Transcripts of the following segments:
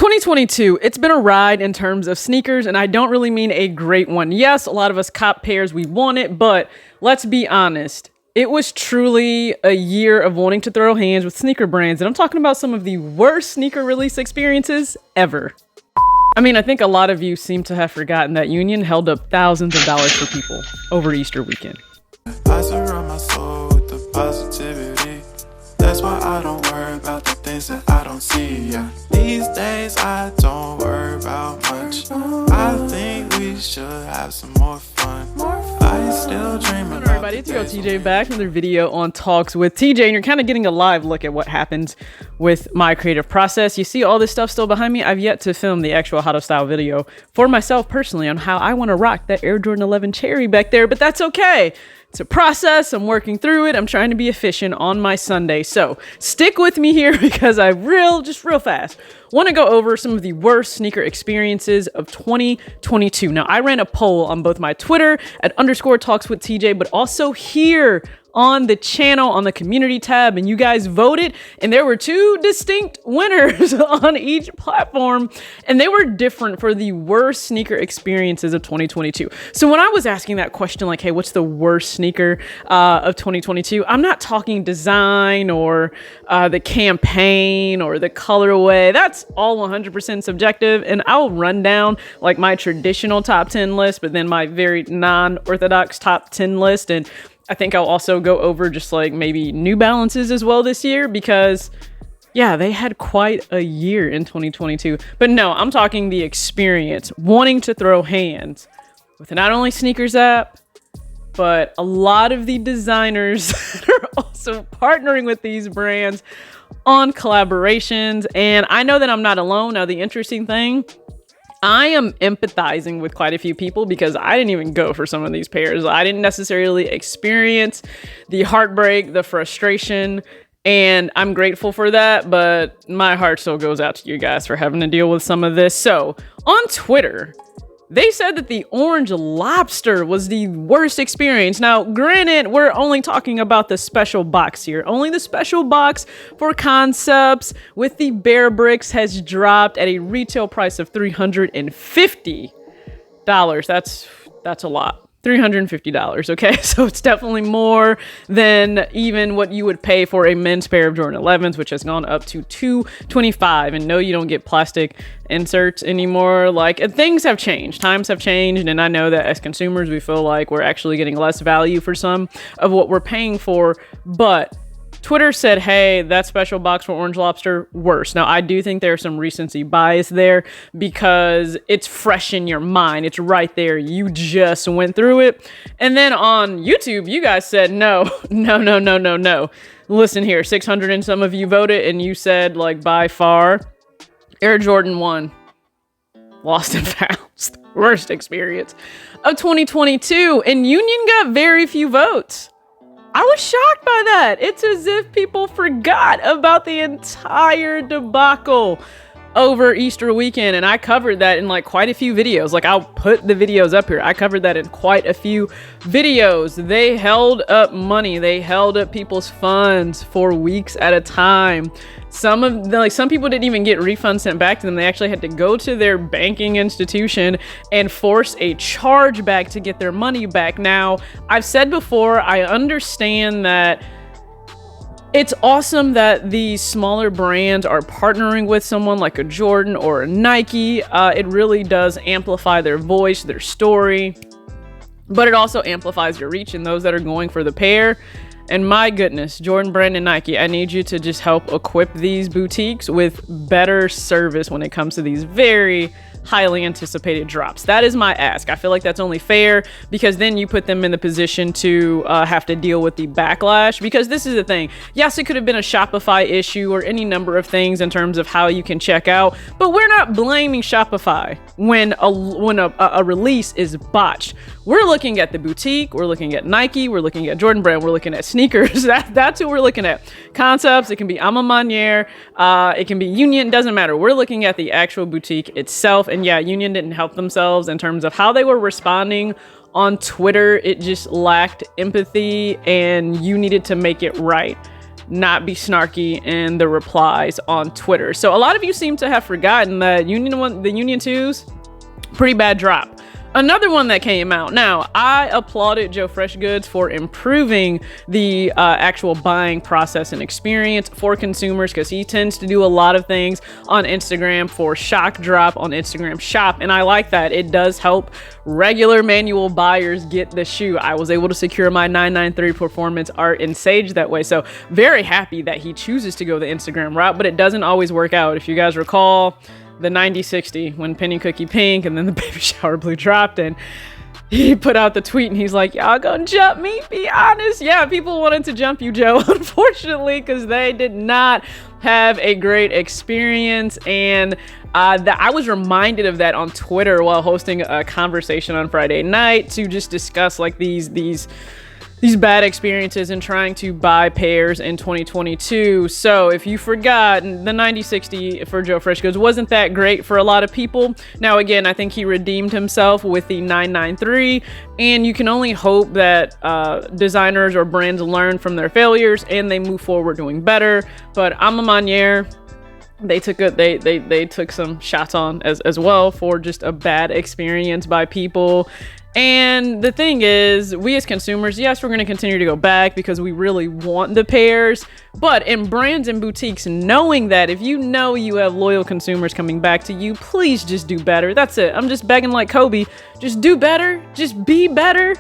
2022, it's been a ride in terms of sneakers, and I don't really mean a great one. Yes, a lot of us cop pairs we wanted, but let's be honest. It was truly a year of wanting to throw hands with sneaker brands, and I'm talking about some of the worst sneaker release experiences ever. I mean, I think a lot of you seem to have forgotten that Union held up thousands of dollars for people over Easter weekend. I surround my soul with the positivity. That's why I don't worry about the things that I don't see. Yeah. These days I don't worry about much. I think we should have some more fun. I still dream about everybody, it's your TJ back with another video on Talks with TJ, and you're kind of getting a live look at what happens with my creative process. You see all this stuff still behind me. I've yet to film the actual how to style video for myself personally on how I want to rock that Air Jordan 11 Cherry back there, but that's okay. It's a process. I'm working through it. I'm trying to be efficient on my Sunday. So stick with me here because I real fast want to go over some of the worst sneaker experiences of 2022. Now, I ran a poll on both my Twitter at _talks with TJ, but also here on the channel on the community tab, and you guys voted, and there were two distinct winners on each platform, and they were different for the worst sneaker experiences of 2022. So when I was asking that question, like, hey, what's the worst sneaker of 2022? I'm not talking design or the campaign or the colorway. That's all 100% subjective, and I'll run down like my traditional top 10 list, but then my very non-orthodox top 10 list, and I think I'll also go over just like maybe New Balances as well this year because, yeah, they had quite a year in 2022. But no, I'm talking the experience, wanting to throw hands with not only sneakers app, but a lot of the designers that are also partnering with these brands on collaborations. And I know that I'm not alone. Now, the interesting thing, I am empathizing with quite a few people because I didn't even go for some of these pairs. I didn't necessarily experience the heartbreak, the frustration, and I'm grateful for that, but my heart still goes out to you guys for having to deal with some of this. So on Twitter, they said that the Orange Lobster was the worst experience. Now, granted, we're only talking about the special box here. Only the special box for Concepts with the Bear Bricks has dropped at a retail price of $350. That's a lot. $350, okay? So it's definitely more than even what you would pay for a men's pair of Jordan 11s, which has gone up to $225. And no, you don't get plastic inserts anymore. Like, things have changed. Times have changed. And I know that as consumers, we feel like we're actually getting less value for some of what we're paying for. But Twitter said, hey, that special box for Orange Lobster, worse. Now, I do think there's some recency bias there because it's fresh in your mind. It's right there. You just went through it. And then on YouTube, you guys said, no. Listen here, 600 and some of you voted, and you said, like, by far, Air Jordan 1, lost and found. Worst experience of 2022. And Union got very few votes. I was shocked by that. It's as if people forgot about the entire debacle over Easter weekend. And I covered that in like quite a few videos. Like, I'll put the videos up here. I covered that in quite a few videos. They held up money. They held up people's funds for weeks at a time. Some people didn't even get refunds sent back to them. They actually had to go to their banking institution and force a chargeback to get their money back. Now, I've said before, I understand that it's awesome that these smaller brands are partnering with someone like a Jordan or a Nike. It really does amplify their voice, their story, but it also amplifies your reach and those that are going for the pair. And my goodness, Jordan Brand and Nike, I need you to just help equip these boutiques with better service when it comes to these very highly anticipated drops. That is my ask. I feel like that's only fair because then you put them in the position to have to deal with the backlash, because this is the thing. Yes, it could have been a Shopify issue or any number of things in terms of how you can check out, but we're not blaming Shopify when a release is botched. We're looking at the boutique, we're looking at Nike, we're looking at Jordan Brand, we're looking at sneakers. That's who we're looking at. Concepts, it can be Ama Maniere, it can be Union, doesn't matter. We're looking at the actual boutique itself. And yeah, Union didn't help themselves in terms of how they were responding on Twitter. It just lacked empathy, and you needed to make it right. not be snarky in the replies on Twitter. So a lot of you seem to have forgotten that the Union 2's pretty bad drop. Another one that came out. Now, I applauded Joe Freshgoods for improving the actual buying process and experience for consumers, because he tends to do a lot of things on Instagram for shock drop on Instagram shop. And I like that. It does help regular manual buyers get the shoe. I was able to secure my 993 performance art in Sage that way. So very happy that he chooses to go the Instagram route, but it doesn't always work out. If you guys recall, the 9060 when Penny Cookie Pink and then the Baby Shower Blue dropped, and he put out the tweet and he's like, y'all gonna jump me? Be honest. Yeah, people wanted to jump you, Joe, unfortunately, because they did not have a great experience. And I was reminded of that on Twitter while hosting a conversation on Friday night to just discuss like these bad experiences in trying to buy pairs in 2022. So if you forgot, the 9060 for Joe Freshgoods wasn't that great for a lot of people. Now, again, I think he redeemed himself with the 993, and you can only hope that designers or brands learn from their failures and they move forward doing better. But I'm a Manier. They took some shots on as well for just a bad experience by people. And the thing is, we as consumers, yes, we're going to continue to go back because we really want the pairs. But in brands and boutiques, knowing that if you know you have loyal consumers coming back to you, please just do better. That's it. I'm just begging like Kobe. Just do better. Just be better.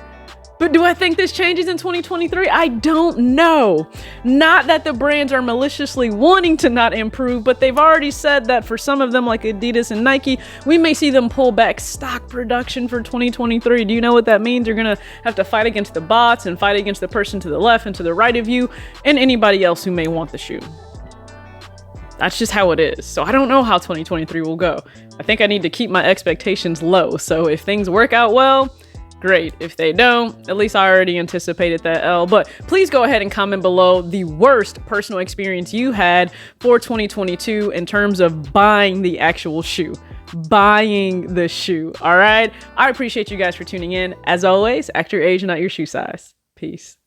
But do I think this changes in 2023? I don't know. Not that the brands are maliciously wanting to not improve, but they've already said that for some of them, like Adidas and Nike, we may see them pull back stock production for 2023. Do you know what that means? You're going to have to fight against the bots and fight against the person to the left and to the right of you and anybody else who may want the shoe. That's just how it is. So I don't know how 2023 will go. I think I need to keep my expectations low. So if things work out well, great. If they don't, at least I already anticipated that L. But please go ahead and comment below the worst personal experience you had for 2022 in terms of buying the actual shoe. Buying the shoe. All right. I appreciate you guys for tuning in. As always, act your age, not your shoe size. Peace.